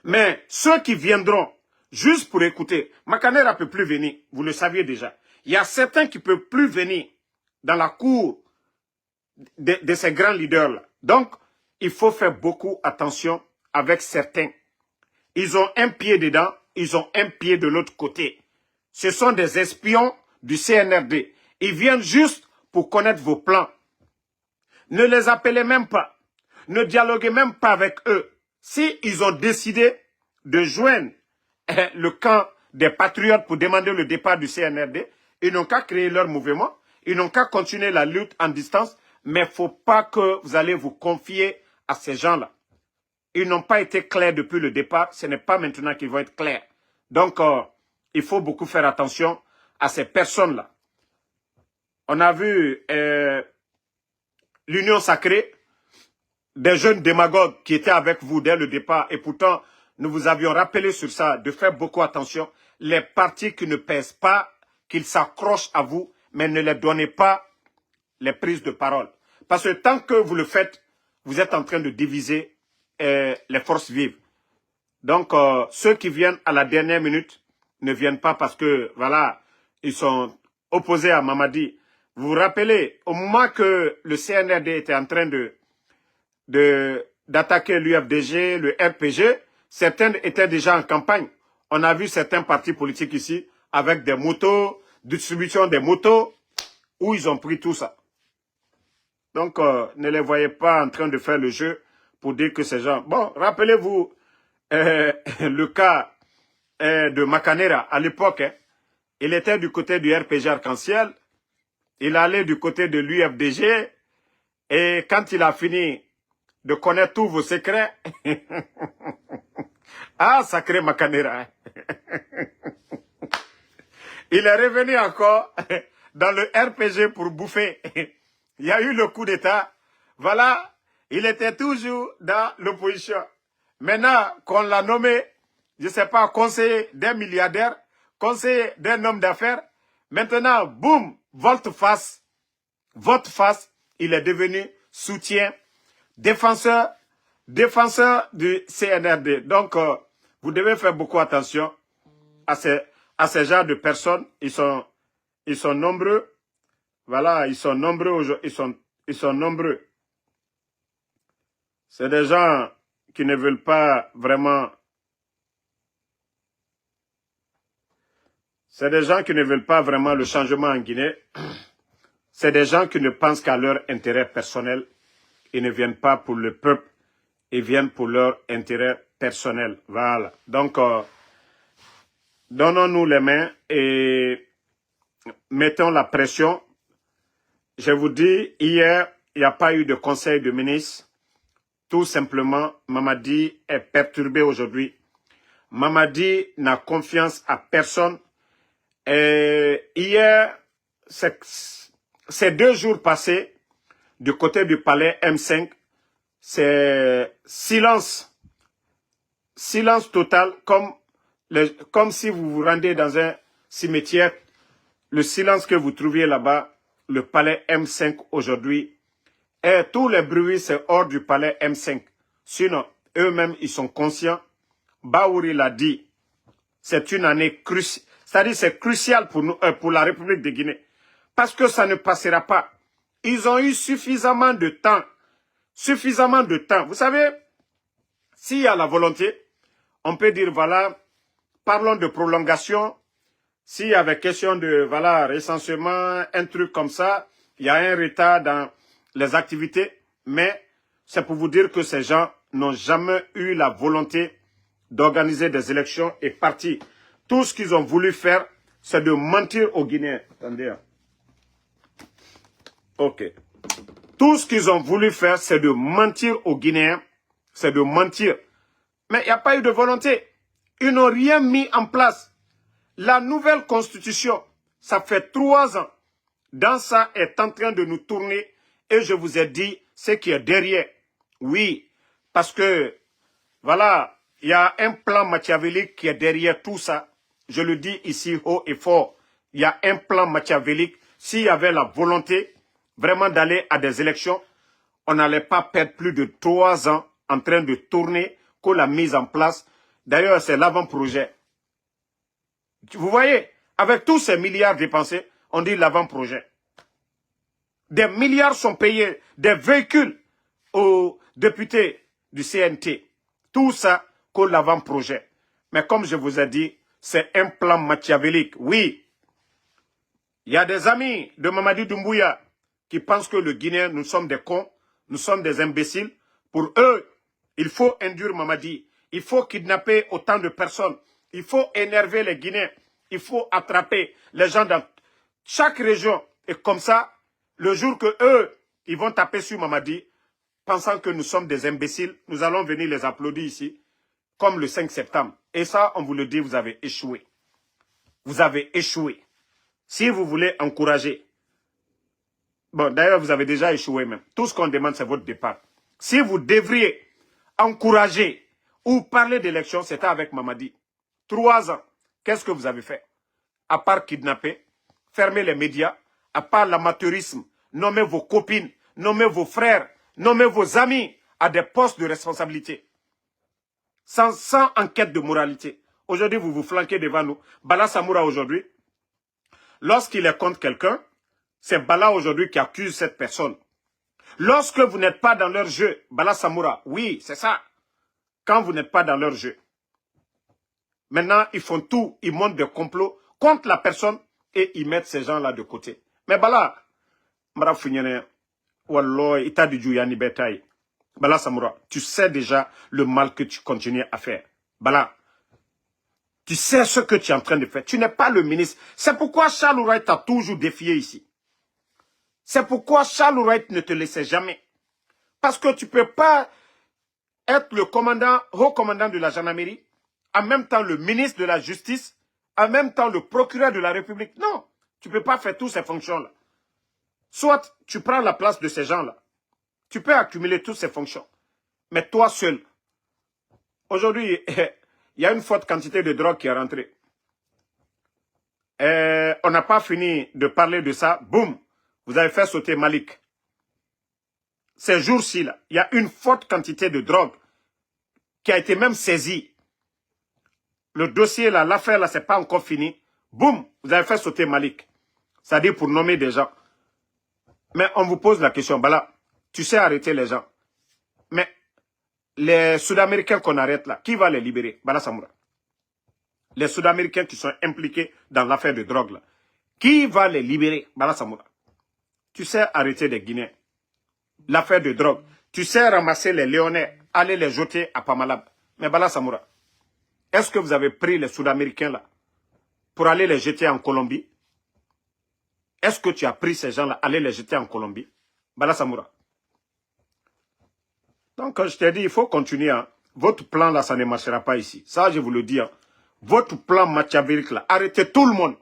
Speaker 1: Mais ceux qui viendront juste pour écouter, Makanera ne peut plus venir, vous le saviez déjà. Il y a certains qui ne peuvent plus venir dans la cour de ces grands leaders-là. Donc, il faut faire beaucoup attention avec certains. Ils ont un pied dedans, ils ont un pied de l'autre côté. Ce sont des espions du CNRD. Ils viennent juste pour connaître vos plans. Ne les appelez même pas. ne dialoguez même pas avec eux. Si ils ont décidé de joindre le camp des patriotes pour demander le départ du CNRD, ils n'ont qu'à créer leur mouvement, ils n'ont qu'à continuer la lutte en distance, mais il ne faut pas que vous allez vous confier à ces gens-là. Ils n'ont pas été clairs depuis le départ, ce n'est pas maintenant qu'ils vont être clairs. Donc, il faut beaucoup faire attention à ces personnes-là. On a vu l'Union sacrée, des jeunes démagogues qui étaient avec vous dès le départ, et pourtant, nous vous avions rappelé sur ça, de faire beaucoup attention. Les partis qui ne pèsent pas, qu'ils s'accrochent à vous, mais ne les donnez pas les prises de parole. Parce que tant que vous le faites, vous êtes en train de diviser les forces vives. Donc, ceux qui viennent à la dernière minute ne viennent pas parce que, voilà, ils sont opposés à Mamadi. Vous vous rappelez, au moment que le CNRD était en train d'attaquer l'UFDG, le RPG, certains étaient déjà en campagne. On a vu certains partis politiques ici avec des motos, distribution des motos, où ils ont pris tout ça. Donc, ne les voyez pas en train de faire le jeu pour dire que ces gens... Bon, rappelez-vous le cas de Makanera à l'époque. Hein, il était du côté du RPG Arc-en-Ciel, il allait du côté de l'UFDG, et quand il a fini de connaître tous vos secrets, ah, sacré Makanera, hein. Il est revenu encore dans le RPG pour bouffer. Il y a eu le coup d'État. Voilà, il était toujours dans l'opposition. Maintenant qu'on l'a nommé, je ne sais pas, conseiller d'un milliardaire, conseiller d'un homme d'affaires, maintenant, boum, volte-face, il est devenu soutien, défenseur du CNRD. Donc, vous devez faire beaucoup attention à ces genres de personnes. Ils sont nombreux. Voilà, ils sont nombreux aujourd'hui. Ils sont nombreux. C'est des gens qui ne veulent pas vraiment... C'est des gens qui ne veulent pas vraiment le changement en Guinée. C'est des gens qui ne pensent qu'à leur intérêt personnel. Ils ne viennent pas pour le peuple. Ils viennent pour leur intérêt personnel. Voilà. Donc, donnons-nous les mains et mettons la pression. Je vous dis, hier, il n'y a pas eu de conseil de ministre. Tout simplement, Mamadi est perturbé aujourd'hui. Mamadi n'a confiance à personne. Et hier, ces 2 jours passés, du côté du palais M5, c'est silence. Silence total, comme si vous vous rendez dans un cimetière. Le silence que vous trouviez là-bas, le palais M5 aujourd'hui, et tous les bruits, c'est hors du palais M5. Sinon, eux-mêmes, ils sont conscients. Baouri l'a dit, c'est une année cruciale. C'est-à-dire, c'est crucial pour nous, pour la République de Guinée. Parce que ça ne passera pas. Ils ont eu suffisamment de temps. Suffisamment de temps. Vous savez, s'il y a la volonté, on peut dire, voilà, parlons de prolongation. S'il y avait question de, voilà, recensement, un truc comme ça, il y a un retard dans les activités. Mais c'est pour vous dire que ces gens n'ont jamais eu la volonté d'organiser des élections et partir. Tout ce qu'ils ont voulu faire, c'est de mentir aux Guinéens. Attendez. Ok. Tout ce qu'ils ont voulu faire, c'est de mentir aux Guinéens. C'est de mentir. Mais il n'y a pas eu de volonté. Ils n'ont rien mis en place. La nouvelle constitution, ça fait 3 ans. Dans ça est en train de nous tourner. Et je vous ai dit ce qui est derrière. Oui, parce que, voilà, il y a un plan machiavélique qui est derrière tout ça. Je le dis ici haut et fort. Il y a un plan machiavélique. S'il y avait la volonté vraiment d'aller à des élections, on n'allait pas perdre plus de 3 ans en train de tourner que la mise en place. D'ailleurs, c'est l'avant-projet. Vous voyez, avec tous ces milliards dépensés, on dit l'avant-projet. Des milliards sont payés, des véhicules aux députés du CNT. Tout ça que l'avant-projet. Mais comme je vous ai dit, c'est un plan machiavélique. Oui, il y a des amis de Mamadi Doumbouya qui pensent que le Guinéen, nous sommes des cons, nous sommes des imbéciles. Pour eux, il faut induire Mamadi. Il faut kidnapper autant de personnes. Il faut énerver les Guinéens. Il faut attraper les gens dans chaque région. Et comme ça, le jour que eux, ils vont taper sur Mamadi, pensant que nous sommes des imbéciles, nous allons venir les applaudir ici, comme le 5 septembre. Et ça, on vous le dit, vous avez échoué. Vous avez échoué. Si vous voulez encourager, bon, d'ailleurs, vous avez déjà échoué même. Tout ce qu'on demande, c'est votre départ. Si vous devriez encourager ou parler d'élection, c'était avec Mamadi. 3 ans, qu'est-ce que vous avez fait? À part kidnapper, fermer les médias, à part l'amateurisme, nommer vos copines, nommer vos frères, nommer vos amis à des postes de responsabilité. Sans enquête de moralité. Aujourd'hui, vous vous flanquez devant nous. Bala Samoura aujourd'hui, lorsqu'il est contre quelqu'un, c'est Bala aujourd'hui qui accuse cette personne. Lorsque vous n'êtes pas dans leur jeu, Bala Samoura, oui, c'est ça. Quand vous n'êtes pas dans leur jeu. Maintenant, ils font tout, ils montent des complots contre la personne et ils mettent ces gens-là de côté. Mais Bala, Wallah, Ita du Djouyani Betaï. Bala Samoura, tu sais déjà le mal que tu continues à faire. Bala, tu sais ce que tu es en train de faire. Tu n'es pas le ministre. C'est pourquoi Charles Wright t'a toujours défié ici. C'est pourquoi Charles Wright ne te laissait jamais. Parce que tu ne peux pas être le commandant, haut commandant de la gendarmerie, en même temps le ministre de la justice, en même temps le procureur de la République. Non, tu ne peux pas faire toutes ces fonctions-là. Soit tu prends la place de ces gens-là. Tu peux accumuler toutes ces fonctions. Mais toi seul. Aujourd'hui, il y a une forte quantité de drogue qui est rentrée. On n'a pas fini de parler de ça. Boum, vous avez fait sauter Malik. Ces jours-ci, là, il y a une forte quantité de drogue qui a été même saisie. Le dossier, là, l'affaire, là, c'est pas encore fini. Boum, vous avez fait sauter Malik. C'est-à-dire pour nommer des gens. Mais on vous pose la question, Bala, tu sais arrêter les gens. Mais les Sud-Américains qu'on arrête là, qui va les libérer? Bala Samoura. Les Sud-Américains qui sont impliqués dans l'affaire de drogue là. Qui va les libérer? Bala Samoura. Tu sais arrêter des Guinéens. L'affaire de drogue. Tu sais ramasser les Léonais, aller les jeter à Pamalab. Mais Bala Samoura, est-ce que vous avez pris les Sud-Américains là pour aller les jeter en Colombie? Est-ce que tu as pris ces gens là, aller les jeter en Colombie? Bala Samoura. Donc, je t'ai dit, il faut continuer. Hein. Votre plan, là, ça ne marchera pas ici. Ça, je vous le dis. Hein. Votre plan machiavélique, là, arrêtez tout le monde.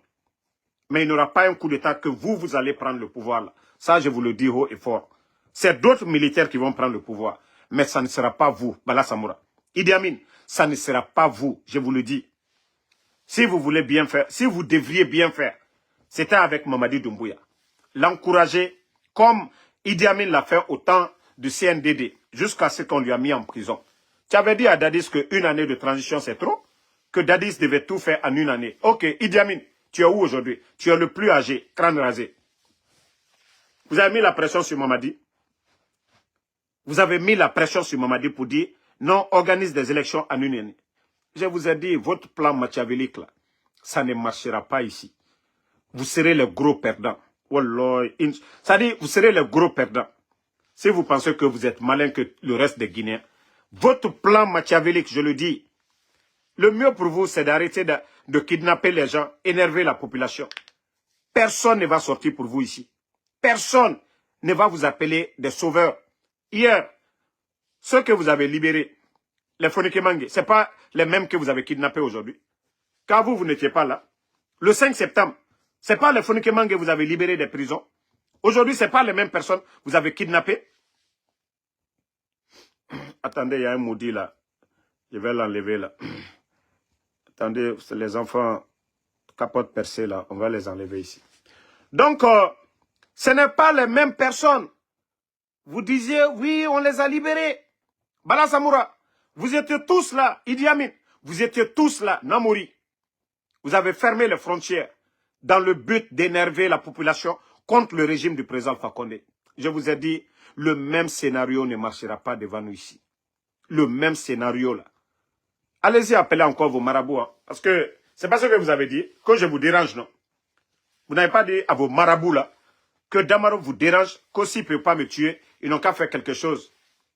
Speaker 1: Mais il n'y aura pas un coup d'État que vous allez prendre le pouvoir. Là. Ça, je vous le dis haut et fort. C'est d'autres militaires qui vont prendre le pouvoir. Mais ça ne sera pas vous, Bala Samoura. Idi Amin, ça ne sera pas vous, je vous le dis. Si vous voulez bien faire, si vous devriez bien faire, c'était avec Mamadi Doumbouya. L'encourager, comme Idi Amin l'a fait au temps du CNDD, jusqu'à ce qu'on lui a mis en prison. Tu avais dit à Dadis qu'une année de transition c'est trop, que Dadis devait tout faire en une année. Ok, Idi Amin, tu es où aujourd'hui? Tu es le plus âgé, crâne rasé. Vous avez mis la pression sur Mamadi. Vous avez mis la pression sur Mamadi pour dire, non, organise des élections en une année. Je vous ai dit, votre plan machiavélique, là, ça ne marchera pas ici. Vous serez les gros perdants. Wallah, ça dit, vous serez les gros perdants. Si vous pensez que vous êtes malin que le reste des Guinéens, votre plan machiavélique, je le dis, le mieux pour vous, c'est d'arrêter de kidnapper les gens, énerver la population. Personne ne va sortir pour vous ici. Personne ne va vous appeler des sauveurs. Hier, ceux que vous avez libérés, les Fonikemangue, ce n'est pas les mêmes que vous avez kidnappés aujourd'hui. Car vous n'étiez pas là. Le 5 septembre, ce n'est pas les Fonikemangue que vous avez libérés des prisons. Aujourd'hui, ce n'est pas les mêmes personnes que vous avez kidnappées. Attendez, il y a un maudit là. Je vais l'enlever là. Attendez, les enfants capote percée là. On va les enlever ici. Donc, ce n'est pas les mêmes personnes. Vous disiez, oui, on les a libérés. Bala Samoura, vous étiez tous là. Idi Amin, vous étiez tous là. Namouri, vous avez fermé les frontières dans le but d'énerver la population contre le régime du président Fakonde. Je vous ai dit, le même scénario ne marchera pas devant nous ici. Le même scénario là. Allez-y appeler encore vos marabouts. Hein, parce que c'est pas ce que vous avez dit, que je vous dérange, non. Vous n'avez pas dit à vos marabouts là, que Damaro vous dérange, qu'aussi ne peut pas me tuer, ils n'ont qu'à faire quelque chose.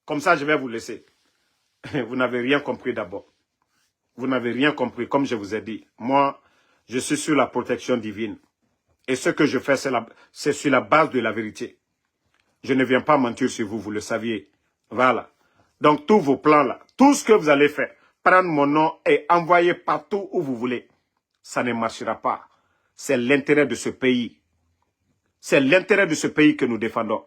Speaker 1: Comme ça, je vais vous laisser. Vous n'avez rien compris d'abord. Vous n'avez rien compris, comme je vous ai dit. Moi, je suis sur la protection divine. Et ce que je fais, c'est sur la base de la vérité. Je ne viens pas mentir sur vous, vous le saviez. Voilà. Donc, tous vos plans-là, tout ce que vous allez faire, prendre mon nom et envoyer partout où vous voulez, ça ne marchera pas. C'est l'intérêt de ce pays. C'est l'intérêt de ce pays que nous défendons.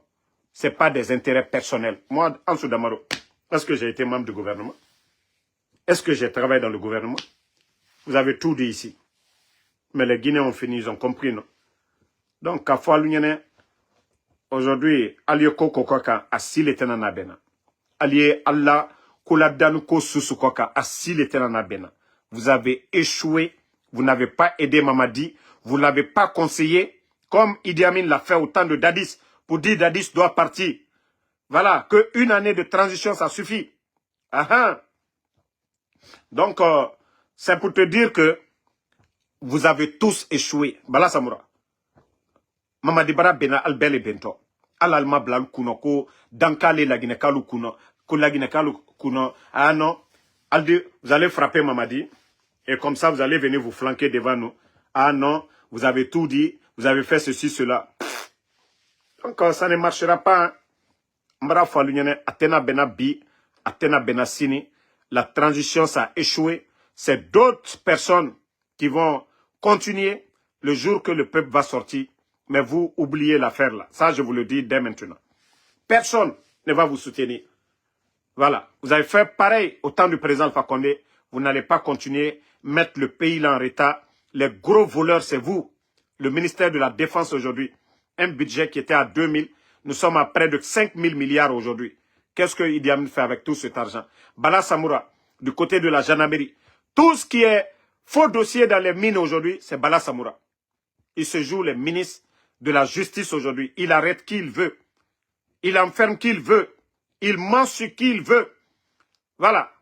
Speaker 1: Ce n'est pas des intérêts personnels. Moi, Ansou Damaro, est-ce que j'ai été membre du gouvernement? Est-ce que j'ai travaillé dans le gouvernement? Vous avez tout dit ici. Mais les Guinéens ont fini, ils ont compris, non? Donc, à fois l'Union, aujourd'hui, Aliye Koko Koka a si l'éternel Nabena. Aliye Allah Kouladanu Ko Susu Koka a si l'éternel Nabena. Vous avez échoué, vous n'avez pas aidé Mamadi, vous ne l'avez pas conseillé, comme Idi Amin l'a fait au temps de Dadis, pour dire Dadis doit partir. Voilà, qu'une année de transition, ça suffit. Donc, c'est pour te dire que vous avez tous échoué. Bala Samoura. Mamadi Bara Bena Albele Bento. Alalma Blan Kuno, ko Dankale Laginekalu Kuno, ko Laginekalu Kuno. Ah non. Aldi, vous allez frapper Mamadi. Et comme ça, vous allez venir vous flanquer devant nous. Ah non, vous avez tout dit. Vous avez fait ceci, cela. Donc, ça ne marchera pas. Hein. Mbara Falunyane, Atena Bena Bi, Atena Bena Sini. La transition, ça a échoué. C'est d'autres personnes qui vont continuer le jour que le peuple va sortir. Mais vous oubliez l'affaire là. Ça, je vous le dis dès maintenant. Personne ne va vous soutenir. Voilà. Vous avez fait pareil au temps du président Fakonde. Vous n'allez pas continuer à mettre le pays là en état. Les gros voleurs, c'est vous. Le ministère de la Défense aujourd'hui. Un budget qui était à 2000. Nous sommes à près de 5000 milliards aujourd'hui. Qu'est-ce que Idi Amin fait avec tout cet argent? Bala Samoura, du côté de la gendarmerie. Tout ce qui est faux dossier dans les mines aujourd'hui, c'est Bala Samoura. Il se joue les ministres de la justice aujourd'hui. Il arrête qui il veut. Il enferme qui il veut. Il ment sur qui il veut. Voilà.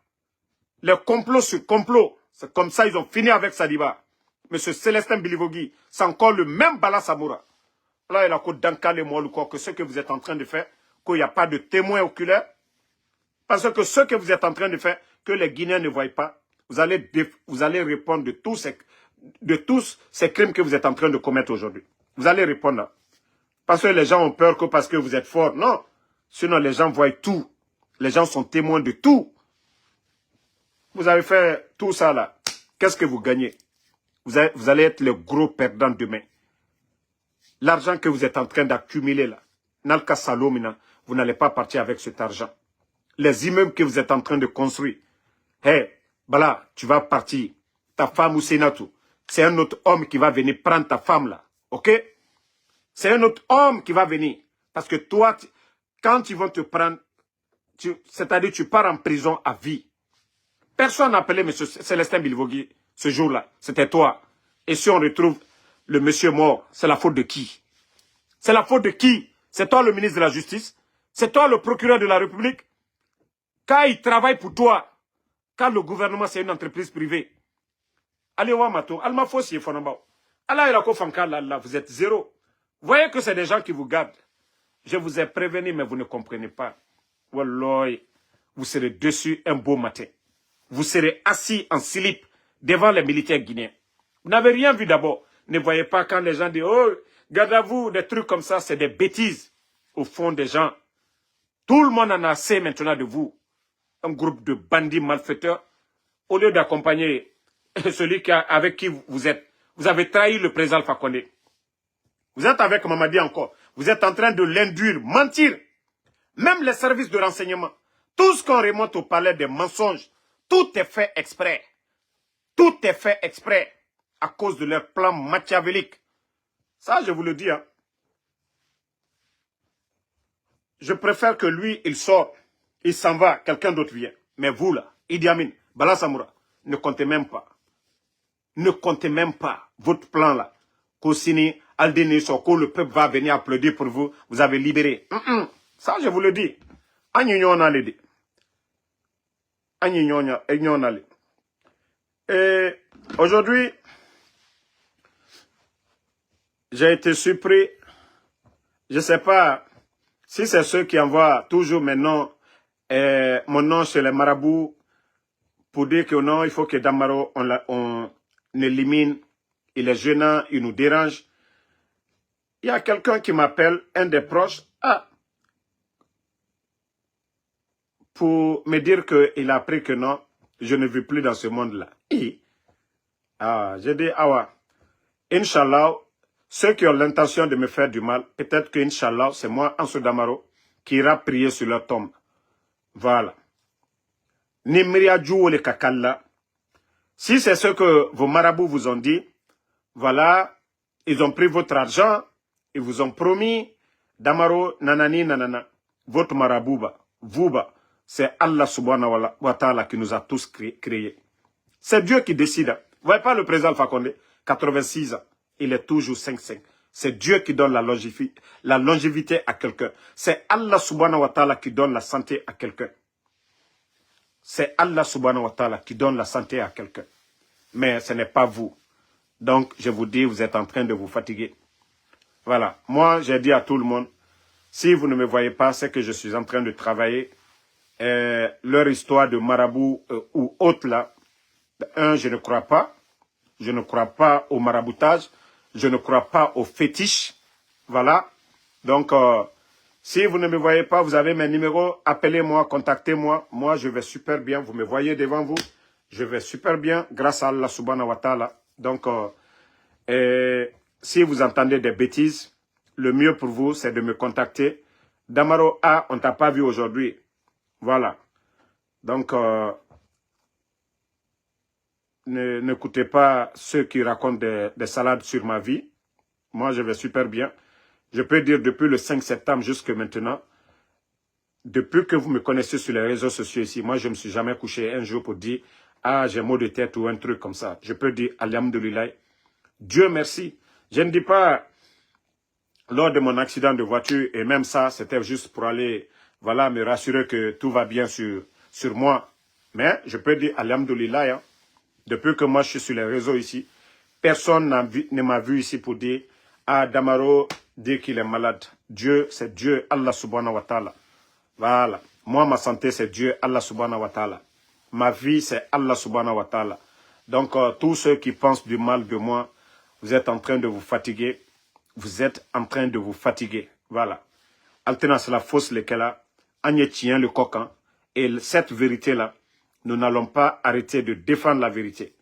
Speaker 1: Les complots sur complots. C'est comme ça ils ont fini avec Sadiba. Monsieur Célestin Bilivogui, c'est encore le même Bala Samoura. Là, il a qu'au Dankale Moualouko que ce que vous êtes en train de faire, qu'il n'y a pas de témoins oculaires. Parce que ce que vous êtes en train de faire, que les Guinéens ne voient pas, vous allez répondre de tous ces crimes que vous êtes en train de commettre aujourd'hui. Vous allez répondre là. Parce que les gens ont peur que parce que vous êtes fort. Non. Sinon, les gens voient tout. Les gens sont témoins de tout. Vous avez fait tout ça là. Qu'est-ce que vous gagnez? Vous allez être le gros perdant demain. L'argent que vous êtes en train d'accumuler là, Nalka Salomina, vous n'allez pas partir avec cet argent. Les immeubles que vous êtes en train de construire, hey, Bala, tu vas partir. Ta femme ou Sénatou, c'est un autre homme qui va venir prendre ta femme là. Ok? C'est un autre homme qui va venir. Parce que toi, quand ils vont te prendre, c'est-à-dire tu pars en prison à vie. Personne n'a appelé M. Célestin Bilivogui ce jour-là. C'était toi. Et si on retrouve le monsieur mort, c'est la faute de qui? C'est la faute de qui? C'est toi le ministre de la Justice? C'est toi le procureur de la République? Quand il travaille pour toi, quand le gouvernement c'est une entreprise privée, allez voir Mato, Alma Fossi Fonambao. Allah il Fanka là, vous êtes zéro. Vous voyez que c'est des gens qui vous gardent. Je vous ai prévenu, mais vous ne comprenez pas. Wallah, vous serez dessus un beau matin. Vous serez assis en slip devant les militaires guinéens. Vous n'avez rien vu d'abord. Ne voyez pas quand les gens disent, oh, garde à vous, des trucs comme ça, c'est des bêtises. Au fond des gens, tout le monde en a assez maintenant de vous. Un groupe de bandits malfaiteurs, au lieu d'accompagner celui avec qui vous êtes. Vous avez trahi le président Fakonde. Vous êtes avec Mamadi encore. Vous êtes en train de l'induire, mentir. Même les services de renseignement. Tout ce qu'on remonte au palais des mensonges, tout est fait exprès. Tout est fait exprès à cause de leur plan machiavélique. Ça, je vous le dis. Hein. Je préfère que lui, il sort, il s'en va, quelqu'un d'autre vient. Mais vous, là, Idi Amin, Bala Samoura, ne comptez même pas. Ne comptez même pas votre plan, là. Kosini, Aldeni, Soko, le peuple va venir applaudir pour vous. Vous avez libéré. Ça, je vous le dis. Et aujourd'hui, j'ai été surpris. Je ne sais pas si c'est ceux qui envoient toujours maintenant mon nom chez les marabouts pour dire que non, il faut que Damaro, on élimine. Il est gênant, il nous dérange. Il y a quelqu'un qui m'appelle, un des proches, pour me dire qu'il a appris que non, je ne vis plus dans ce monde-là. J'ai dit, Inch'Allah, ceux qui ont l'intention de me faire du mal, peut-être que Inch'Allah, c'est moi, Ansou Damaro, qui ira prier sur leur tombe. Voilà. Nimria Djouole Kakalla. Si c'est ce que vos marabouts vous ont dit, voilà, ils ont pris votre argent, ils vous ont promis, Damaro, nanani, nanana, votre marabouba, vous-ba, c'est Allah subhanahu wa ta'ala qui nous a tous créés. C'est Dieu qui décide. Vous voyez pas le président Alpha Condé, 86 ans, il est toujours 5-5. C'est Dieu qui donne la longévité à quelqu'un. C'est Allah subhanahu wa ta'ala qui donne la santé à quelqu'un. C'est Allah subhanahu wa ta'ala qui donne la santé à quelqu'un. Mais ce n'est pas vous. Donc, je vous dis, vous êtes en train de vous fatiguer. Voilà. Moi, j'ai dit à tout le monde, si vous ne me voyez pas, c'est que je suis en train de travailler. Leur histoire de marabout ou autre là, je ne crois pas. Je ne crois pas au maraboutage. Je ne crois pas au fétiche. Voilà. Donc, si vous ne me voyez pas, vous avez mes numéros, appelez-moi, contactez-moi. Moi, je vais super bien. Vous me voyez devant vous. Je vais super bien grâce à Allah subhanahu wa ta'ala. Donc, si vous entendez des bêtises, le mieux pour vous, c'est de me contacter. Damaro, on ne t'a pas vu aujourd'hui. Voilà. Donc, n'écoutez pas ceux qui racontent des salades sur ma vie. Moi, je vais super bien. Je peux dire depuis le 5 septembre jusqu'à maintenant, depuis que vous me connaissez sur les réseaux sociaux ici, moi, je ne me suis jamais couché un jour pour dire « Ah, j'ai mot de tête » ou un truc comme ça. Je peux dire « Alhamdoulilah ». Dieu merci. Je ne dis pas lors de mon accident de voiture, et même ça, c'était juste pour aller, voilà, me rassurer que tout va bien sur moi. Mais je peux dire Alhamdoulilah, hein, depuis que moi je suis sur les réseaux ici, personne ne m'a vu ici pour dire « Ah, Damaro dit qu'il est malade ». Dieu, c'est Dieu, Allah subhanahu wa ta'ala. Voilà. Moi, ma santé, c'est Dieu, Allah subhanahu wa ta'ala. Ma vie, c'est Allah subhanahu wa ta'ala. Donc, tous ceux qui pensent du mal de moi, vous êtes en train de vous fatiguer. Vous êtes en train de vous fatiguer. Voilà. Alternance la fausse lequel Agnetien le coquin. Et cette vérité-là, nous n'allons pas arrêter de défendre la vérité.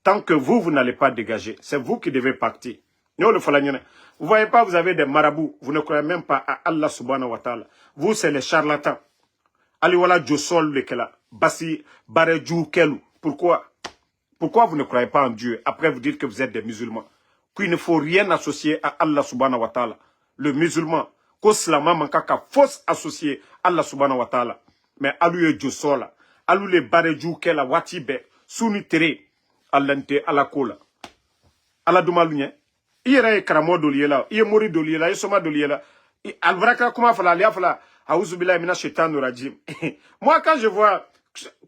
Speaker 1: Tant que vous n'allez pas dégager, c'est vous qui devez partir. Vous voyez pas, vous avez des marabouts. Vous ne croyez même pas à Allah subhanahu wa ta'ala. Vous, c'est les charlatans. Aliwala Josol lekela. Basi Barejou Kelou. Pourquoi? Pourquoi vous ne croyez pas en Dieu? Après, vous dites que vous êtes des musulmans. Qu'il ne faut rien associer à Allah subhanahu wa ta'ala. Le musulman. Qu'Oslama mankaka fausse associer à Allah subhanahu wa ta'ala. Mais aluye Josola. Alule Barejou Kela Watibe. Suni Tere. Allante Alakola. Aladumalunye. Ire Kramo Doliela. Iye Mori Doliela. Iye Soma Doliela. Alvraka Kuma Fala. Lia Fala. Aouzoubillah mina shaitan rajim. Moi, quand je vois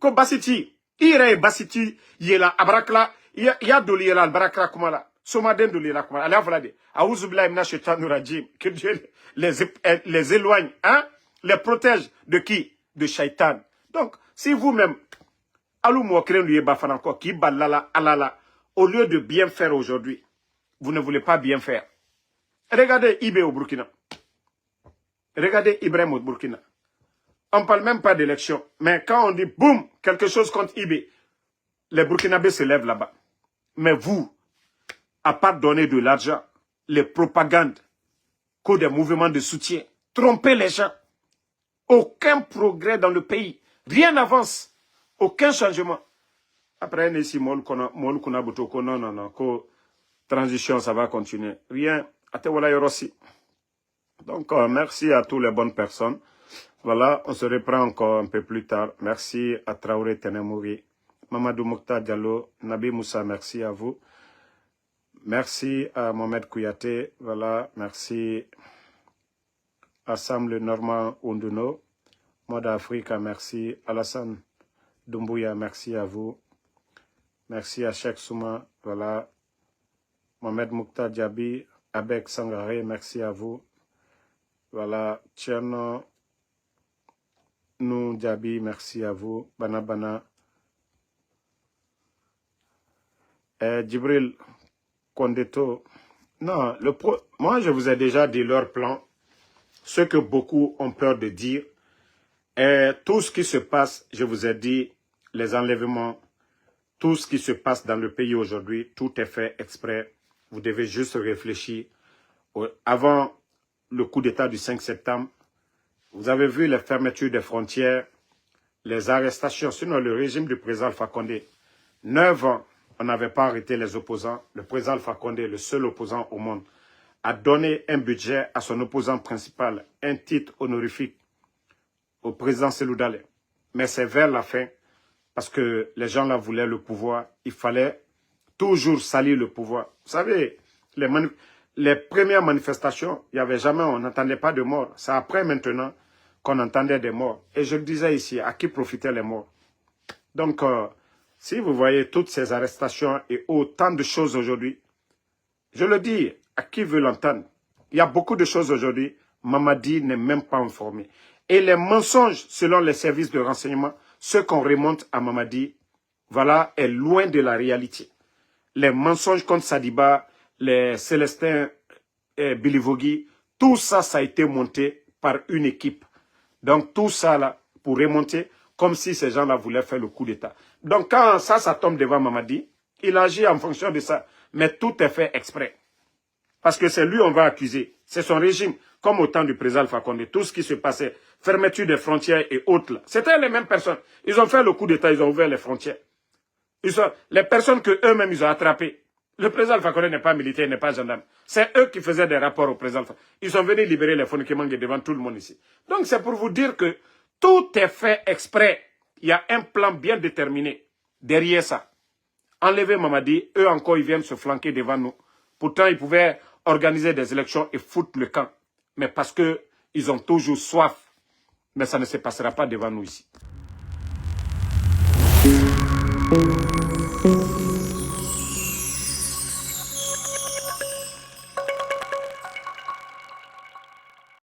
Speaker 1: que Basiti, Ire Basiti, Yela Abrakla, Ya Doliela, Albrakla Kumala, Somaden Doliela Kumala, Alia Falade, Aouzoubillah mina shaitan rajim. Que Dieu les éloigne, hein, les protège de qui? De shaitan. Donc, si vous-même, Alou Mokren lui Bafananko, qui balala, alala, au lieu de bien faire aujourd'hui, vous ne voulez pas bien faire. Regardez Ibé au Burkina. Regardez Ibrahim au Burkina. On ne parle même pas d'élection. Mais quand on dit boum, quelque chose contre Ibé, les Burkinabés se lèvent là-bas. Mais vous, à part donner de l'argent, les propagandes, que des mouvements de soutien, tromper les gens, aucun progrès dans le pays. Rien n'avance. Aucun changement. Après, ici, non, transition, ça va continuer. Rien. Donc, merci à toutes les bonnes personnes. Voilà, on se reprend encore un peu plus tard. Merci à Traoré Tenemouri, Mamadou Mokhtar Diallo, Nabi Moussa, merci à vous. Merci à Mohamed Kouyaté. Voilà, merci à Sam le Normand Unduno, Mode Africa, merci. Alassane Doumbouya, merci à vous. Merci à Cheikh Souma. Voilà, Mohamed Mokhtar Diaby, Abek Sangaré, merci à vous. Voilà, Tcherno nous, Djabi, merci à vous. Bana. Djibril Kondeto. Non, moi, je vous ai déjà dit leur plan. Ce que beaucoup ont peur de dire. Et tout ce qui se passe, je vous ai dit, les enlèvements, tout ce qui se passe dans le pays aujourd'hui, tout est fait exprès. Vous devez juste réfléchir. Avant le coup d'État du 5 septembre, vous avez vu les fermetures des frontières, les arrestations. Sinon, le régime du président Alpha Condé, 9 ans, on n'avait pas arrêté les opposants. Le président Alpha Condé, le seul opposant au monde, a donné un budget à son opposant principal, un titre honorifique au président Cellou Dalein. Mais c'est vers la fin, parce que les gens là voulaient le pouvoir, il fallait toujours salir le pouvoir. Vous savez, les premières manifestations, il n'y avait jamais, on n'entendait pas de morts. C'est après maintenant qu'on entendait des morts. Et je le disais ici, à qui profitaient les morts? Donc, si vous voyez toutes ces arrestations et autant de choses aujourd'hui, je le dis, à qui veut l'entendre? Il y a beaucoup de choses aujourd'hui, Mamadi n'est même pas informé. Et les mensonges, selon les services de renseignement, ce qu'on remonte à Mamadi, voilà, est loin de la réalité. Les mensonges contre Sadiba, les Célestins Bilivogui, tout ça, ça a été monté par une équipe. Donc tout ça, là, pour remonter, comme si ces gens-là voulaient faire le coup d'État. Donc quand ça tombe devant Mamadi, il agit en fonction de ça. Mais tout est fait exprès. Parce que c'est lui on va accuser. C'est son régime, comme au temps du président Alpha Condé. Tout ce qui se passait, fermeture des frontières et autres, c'était les mêmes personnes. Ils ont fait le coup d'État, ils ont ouvert les frontières. Les personnes qu'eux-mêmes ils ont attrapées. Le président Alpha Condé n'est pas militaire, n'est pas gendarme. C'est eux qui faisaient des rapports au président Alpha. Ils sont venus libérer les fonds qui manquent devant tout le monde ici. Donc c'est pour vous dire que tout est fait exprès. Il y a un plan bien déterminé derrière ça. Enlever Mamadi, eux encore ils viennent se flanquer devant nous. Pourtant ils pouvaient organiser des élections et foutre le camp. Mais parce qu'ils ont toujours soif. Mais ça ne se passera pas devant nous ici.